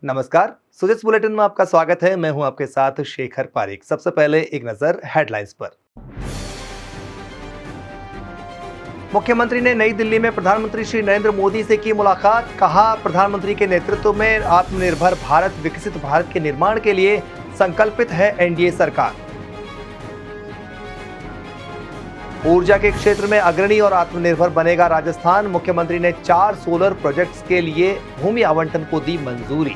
नमस्कार। सुजेस बुलेटिन में आपका स्वागत है। मैं हूं आपके साथ शेखर पारिक। सबसे पहले एक नजर हेडलाइंस पर। मुख्यमंत्री ने नई दिल्ली में प्रधानमंत्री श्री नरेंद्र मोदी से की मुलाकात। कहा, प्रधानमंत्री के नेतृत्व में आत्मनिर्भर भारत, विकसित भारत के निर्माण के लिए संकल्पित है एनडीए सरकार। ऊर्जा के क्षेत्र में अग्रणी और आत्मनिर्भर बनेगा राजस्थान। मुख्यमंत्री ने 4 सोलर प्रोजेक्ट्स के लिए भूमि आवंटन को दी मंजूरी।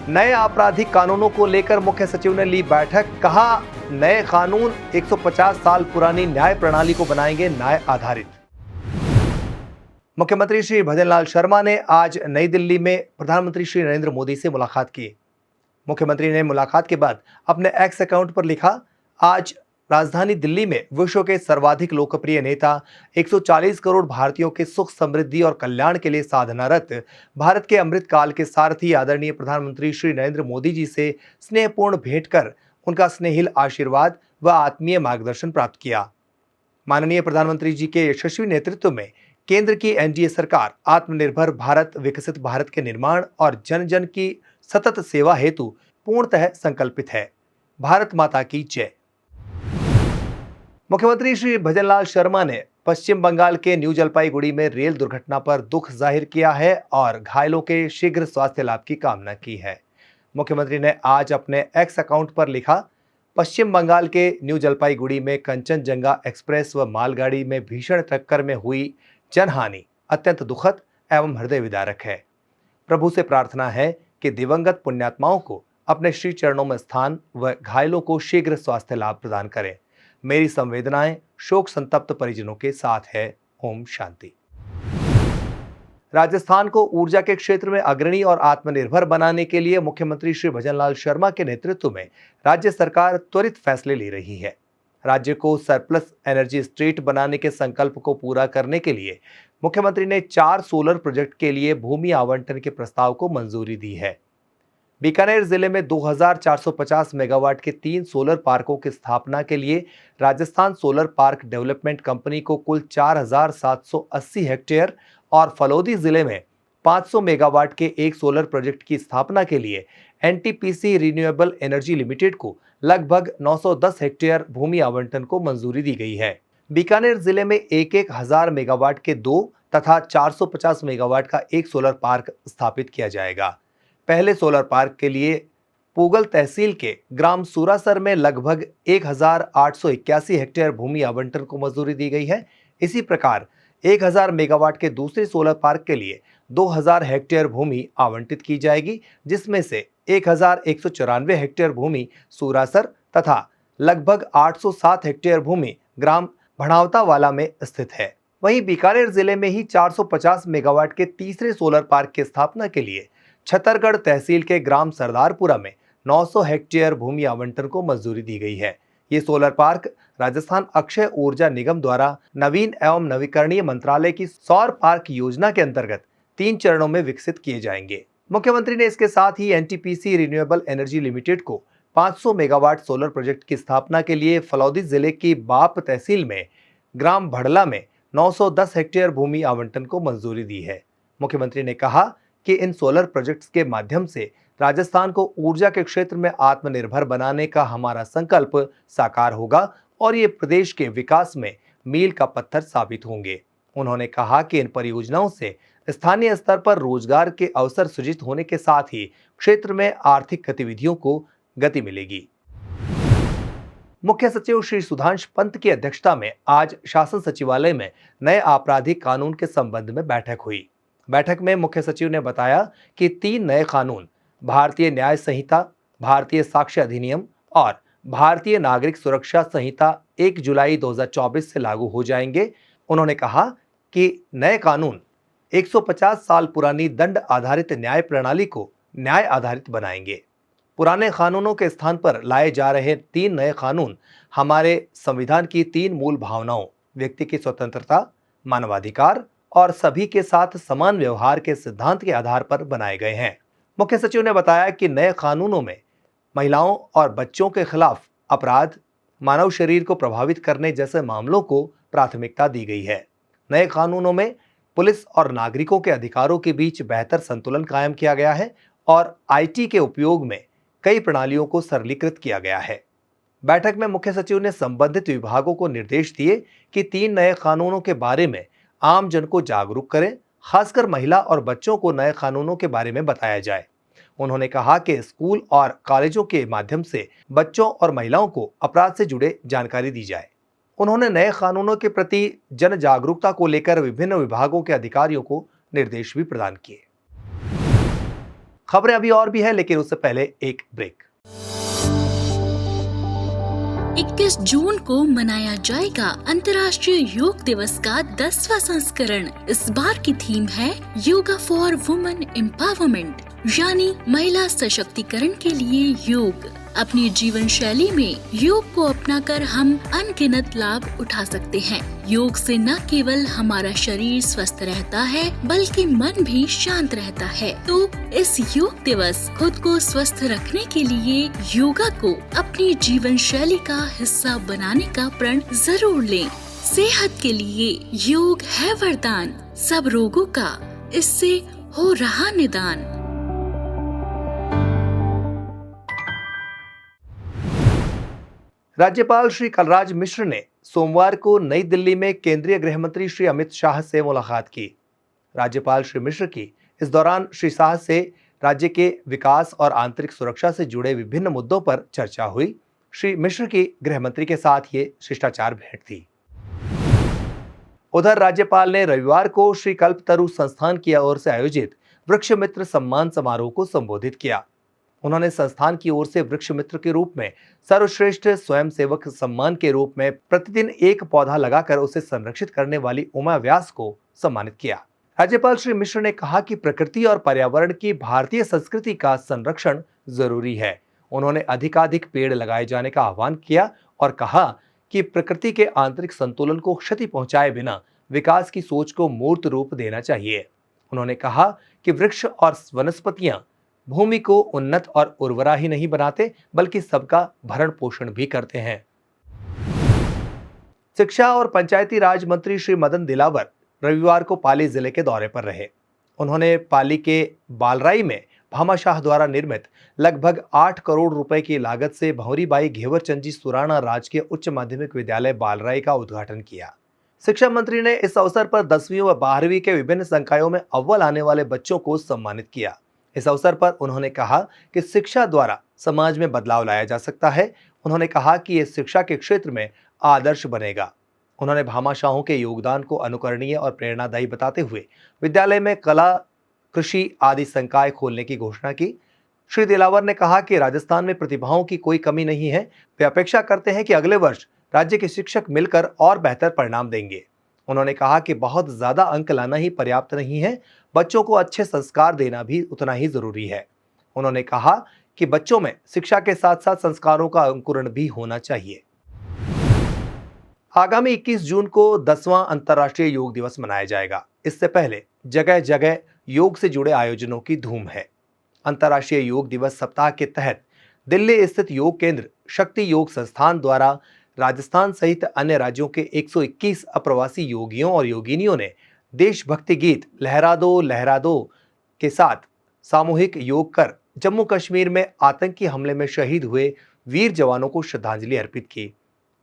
नए आपराधिक कानूनों को लेकर मुख्य सचिव ने ली बैठक। कहा, नए कानून 150 साल पुरानी न्याय प्रणाली को बनाएंगे न्याय आधारित। मुख्यमंत्री श्री भजनलाल शर्मा ने आज नई दिल्ली में प्रधानमंत्री श्री नरेंद्र मोदी से मुलाकात की। मुख्यमंत्री ने मुलाकात के बाद अपने एक्स अकाउंट पर लिखा, आज राजधानी दिल्ली में विश्व के सर्वाधिक लोकप्रिय नेता, 140 करोड़ भारतीयों के सुख, समृद्धि और कल्याण के लिए साधनारत भारत के अमृत काल के सारथी आदरणीय प्रधानमंत्री श्री नरेंद्र मोदी जी से स्नेहपूर्ण भेंट कर उनका स्नेहिल आशीर्वाद व आत्मीय मार्गदर्शन प्राप्त किया। माननीय प्रधानमंत्री जी के यशस्वी नेतृत्व में केंद्र की एनडीए सरकार आत्मनिर्भर भारत, विकसित भारत के निर्माण और जन जन की सतत सेवा हेतु पूर्णतः संकल्पित है। भारत माता की जय। मुख्यमंत्री श्री भजनलाल शर्मा ने पश्चिम बंगाल के न्यू जलपाईगुड़ी में रेल दुर्घटना पर दुख जाहिर किया है और घायलों के शीघ्र स्वास्थ्य लाभ की कामना की है। मुख्यमंत्री ने आज अपने एक्स अकाउंट पर लिखा, पश्चिम बंगाल के न्यू जलपाईगुड़ी में कंचनजंगा एक्सप्रेस व मालगाड़ी में भीषण टक्कर में हुई जनहानि अत्यंत दुखद एवं हृदय विदारक है। प्रभु से प्रार्थना है कि दिवंगत पुण्यात्माओं को अपने श्री चरणों में स्थान व घायलों को शीघ्र स्वास्थ्य लाभ प्रदान करें। मेरी संवेदनाएं शोक संतप्त परिजनों के साथ है। ओम शांति। राजस्थान को ऊर्जा के क्षेत्र में अग्रणी और आत्मनिर्भर बनाने के लिए मुख्यमंत्री श्री भजनलाल शर्मा के नेतृत्व में राज्य सरकार त्वरित फैसले ले रही है। राज्य को सरप्लस एनर्जी स्टेट बनाने के संकल्प को पूरा करने के लिए मुख्यमंत्री ने 4 सोलर प्रोजेक्ट के लिए भूमि आवंटन के प्रस्ताव को मंजूरी दी है। बीकानेर जिले में 2450 मेगावाट के 3 सोलर पार्कों की स्थापना के लिए Rajasthan solar park development company को कुल 4780 हेक्टेयर और फलोदी जिले में 500 मेगावाट के एक सोलर प्रोजेक्ट की स्थापना के लिए एनटीपीसी रिन्यूएबल एनर्जी लिमिटेड को लगभग 910 हेक्टेयर भूमि आवंटन को मंजूरी दी गई है। बीकानेर जिले में एक हजार मेगावाट के 2 तथा 450 मेगावाट का एक सोलर पार्क स्थापित किया जाएगा। पहले सोलर पार्क के लिए पूगल तहसील के ग्राम सूरासर में लगभग 1881 हेक्टेयर भूमि आवंटन को मंजूरी दी गई है। इसी प्रकार 1000 मेगावाट के दूसरे सोलर पार्क के लिए 2000 हेक्टेयर भूमि आवंटित की जाएगी, जिसमें से 1194 हेक्टेयर भूमि सूरासर तथा लगभग 807 हेक्टेयर भूमि ग्राम भणावतावाला में स्थित है। वहीं बीकानेर जिले में ही 450 मेगावाट के तीसरे सोलर पार्क की स्थापना के लिए छतरगढ़ तहसील के ग्राम सरदारपुरा में 900 हेक्टेयर भूमि आवंटन को मंजूरी दी गई है। ये सोलर पार्क राजस्थान अक्षय ऊर्जा निगम द्वारा नवीन एवं नवीकरणीय मंत्रालय की सौर पार्क योजना के अंतर्गत 3 चरणों में विकसित किए जाएंगे। मुख्यमंत्री ने इसके साथ ही एनटीपीसी रिन्यूएबल एनर्जी लिमिटेड को 500 मेगावाट सोलर प्रोजेक्ट की स्थापना के लिए फलौदी जिले की बाप तहसील में ग्राम भड़ला में 910 हेक्टेयर भूमि आवंटन को मंजूरी दी है। मुख्यमंत्री ने कहा कि इन सोलर प्रोजेक्ट्स के माध्यम से राजस्थान को ऊर्जा के क्षेत्र में आत्मनिर्भर बनाने का हमारा संकल्प साकार होगा और ये प्रदेश के विकास में मील का पत्थर साबित होंगे। उन्होंने कहा कि इन परियोजनाओं से स्थानीय स्तर पर रोजगार के अवसर सृजित होने के साथ ही क्षेत्र में आर्थिक गतिविधियों को गति मिलेगी। मुख्य सचिव श्री सुधांश पंत की अध्यक्षता में आज शासन सचिवालय में नए आपराधिक कानून के संबंध में बैठक हुई। बैठक में मुख्य सचिव ने बताया कि 3 नए कानून भारतीय न्याय संहिता, भारतीय साक्ष्य अधिनियम और भारतीय नागरिक सुरक्षा संहिता 1 जुलाई 2024 से लागू हो जाएंगे। उन्होंने कहा कि नए कानून 150 साल पुरानी दंड आधारित न्याय प्रणाली को न्याय आधारित बनाएंगे। पुराने कानूनों के स्थान पर लाए जा रहे 3 नए कानून हमारे संविधान की 3 मूल भावनाओं, व्यक्ति की स्वतंत्रता, मानवाधिकार और सभी के साथ समान व्यवहार के सिद्धांत के आधार पर बनाए गए हैं। मुख्य सचिव ने बताया कि नए कानूनों में महिलाओं और बच्चों के खिलाफ अपराध, मानव शरीर को प्रभावित करने जैसे मामलों को प्राथमिकता दी गई है। नए कानूनों में पुलिस और नागरिकों के अधिकारों के बीच बेहतर संतुलन कायम किया गया है और आईटी के उपयोग में कई प्रणालियों को सरलीकृत किया गया है। बैठक में मुख्य सचिव ने संबंधित विभागों को निर्देश दिए कि 3 नए कानूनों के बारे में आम जन को जागरूक करें, खासकर महिला और बच्चों को नए कानूनों के बारे में बताया जाए। उन्होंने कहा कि स्कूल और कॉलेजों के माध्यम से बच्चों और महिलाओं को अपराध से जुड़े जानकारी दी जाए। उन्होंने नए कानूनों के प्रति जन जागरूकता को लेकर विभिन्न विभागों के अधिकारियों को निर्देश भी प्रदान किए। खबरें अभी और भी है, लेकिन उससे पहले एक ब्रेक। 21 जून को मनाया जाएगा अंतर्राष्ट्रीय योग दिवस का 10वां संस्करण। इस बार की थीम है योगा फॉर वुमेन एम्पावरमेंट, यानी महिला सशक्तिकरण के लिए योग। अपनी जीवन शैली में योग को अपनाकर हम अनगिनत लाभ उठा सकते हैं। योग से न केवल हमारा शरीर स्वस्थ रहता है, बल्कि मन भी शांत रहता है। तो इस योग दिवस खुद को स्वस्थ रखने के लिए योगा को अपनी जीवन शैली का हिस्सा बनाने का प्रण जरूर लें। सेहत के लिए योग है वरदान, सब रोगों का इससे हो रहा निदान। राज्यपाल श्री कलराज मिश्र ने सोमवार को नई दिल्ली में केंद्रीय गृह मंत्री श्री अमित शाह से मुलाकात की। राज्यपाल श्री मिश्र की इस दौरान श्री शाह से राज्य के विकास और आंतरिक सुरक्षा से जुड़े विभिन्न मुद्दों पर चर्चा हुई। श्री मिश्र की गृह मंत्री के साथ ये शिष्टाचार भेंट थी। उधर राज्यपाल ने रविवार को श्री कल्पतरु संस्थान की ओर से आयोजित वृक्ष मित्र सम्मान समारोह को संबोधित किया। उन्होंने संस्थान की ओर से वृक्ष मित्र के रूप में सर्वश्रेष्ठ स्वयंसेवक सम्मान के रूप में प्रतिदिन एक पौधा लगाकर उसे संरक्षित करने वाली उमा व्यास को सम्मानित किया। राज्यपाल श्री मिश्र ने कहा कि प्रकृति और पर्यावरण की भारतीय संस्कृति का संरक्षण जरूरी है। उन्होंने अधिकाधिक पेड़ लगाए जाने का आह्वान किया और कहा कि प्रकृति के आंतरिक संतुलन को क्षति पहुंचाए बिना विकास की सोच को मूर्त रूप देना चाहिए। उन्होंने कहा कि वृक्ष और वनस्पतियां भूमि को उन्नत और उर्वरा ही नहीं बनाते, बल्कि सबका भरण पोषण भी करते हैं। शिक्षा और पंचायती राज मंत्री श्री मदन दिलावर रविवार को पाली जिले के दौरे पर रहे। उन्होंने पाली के बालराई में भामाशाह द्वारा निर्मित लगभग 8 करोड़ रुपए की लागत से भंवरीबाई घेवरचंद सुराणा राजकीय उच्च माध्यमिक विद्यालय बालराई का उद्घाटन किया। शिक्षा मंत्री ने इस अवसर पर 10वीं व 12वीं के विभिन्न संकायों में अव्वल आने वाले बच्चों को सम्मानित किया। इस अवसर पर उन्होंने कहा कि शिक्षा द्वारा समाज में बदलाव लाया जा सकता है। उन्होंने कहा कि यह शिक्षा के क्षेत्र में आदर्श बनेगा। उन्होंने भामाशाहों के योगदान को अनुकरणीय और प्रेरणादायी बताते हुए विद्यालय में कला, कृषि आदि संकाय खोलने की घोषणा की। श्री दिलावर ने कहा कि राजस्थान में प्रतिभाओं की कोई कमी नहीं है। वे अपेक्षा करते हैं कि अगले वर्ष राज्य के शिक्षक मिलकर और बेहतर परिणाम देंगे। उन्होंने कहा कि बहुत ज्यादा अंक लाना ही पर्याप्त नहीं है, बच्चों को अच्छे संस्कार देना भी उतना ही जरूरी है। उन्होंने कहा कि बच्चों में शिक्षा के साथ साथ संस्कारों का अंकुरण भी होना चाहिए। आगामी 21 जून को 10वां अंतर्राष्ट्रीय योग दिवस मनाया जाएगा। इससे पहले जगह जगह योग से जुड़े आयोजनों की धूम है। अंतर्राष्ट्रीय योग दिवस सप्ताह के तहत दिल्ली स्थित योग केंद्र शक्ति योग संस्थान द्वारा राजस्थान सहित अन्य राज्यों के 121 अप्रवासी योगियों और योगिनियों ने देशभक्ति गीत लहरा दो के साथ सामूहिक योग कर जम्मू कश्मीर में आतंकी हमले में शहीद हुए वीर जवानों को श्रद्धांजलि अर्पित की।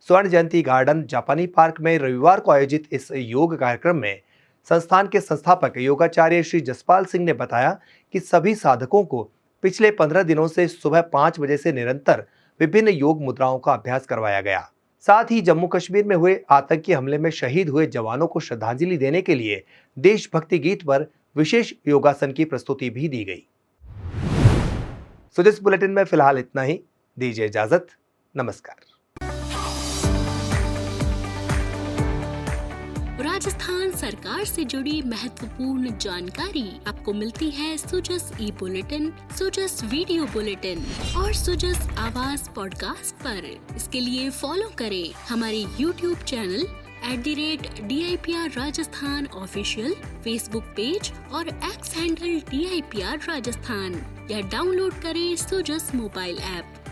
स्वर्ण जयंती गार्डन जापानी पार्क में रविवार को आयोजित इस योग कार्यक्रम में संस्थान के संस्थापक योगाचार्य श्री जसपाल सिंह ने बताया कि सभी साधकों को पिछले 15 दिनों से सुबह 5 बजे से निरंतर विभिन्न योग मुद्राओं का अभ्यास करवाया गया। साथ ही जम्मू कश्मीर में हुए आतंकी हमले में शहीद हुए जवानों को श्रद्धांजलि देने के लिए देशभक्ति गीत पर विशेष योगासन की प्रस्तुति भी दी गई। इस बुलेटिन में फिलहाल इतना ही। दीजिए इजाजत। नमस्कार। राजस्थान सरकार से जुड़ी महत्वपूर्ण जानकारी आपको मिलती है सुजस ई बुलेटिन, सुजस वीडियो बुलेटिन और सुजस आवाज पॉडकास्ट पर। इसके लिए फॉलो करें हमारे YouTube channel @DIPR Rajasthan official, Facebook page और X हैंडल DIPR राजस्थान, या डाउनलोड करें सुजस मोबाइल ऐप।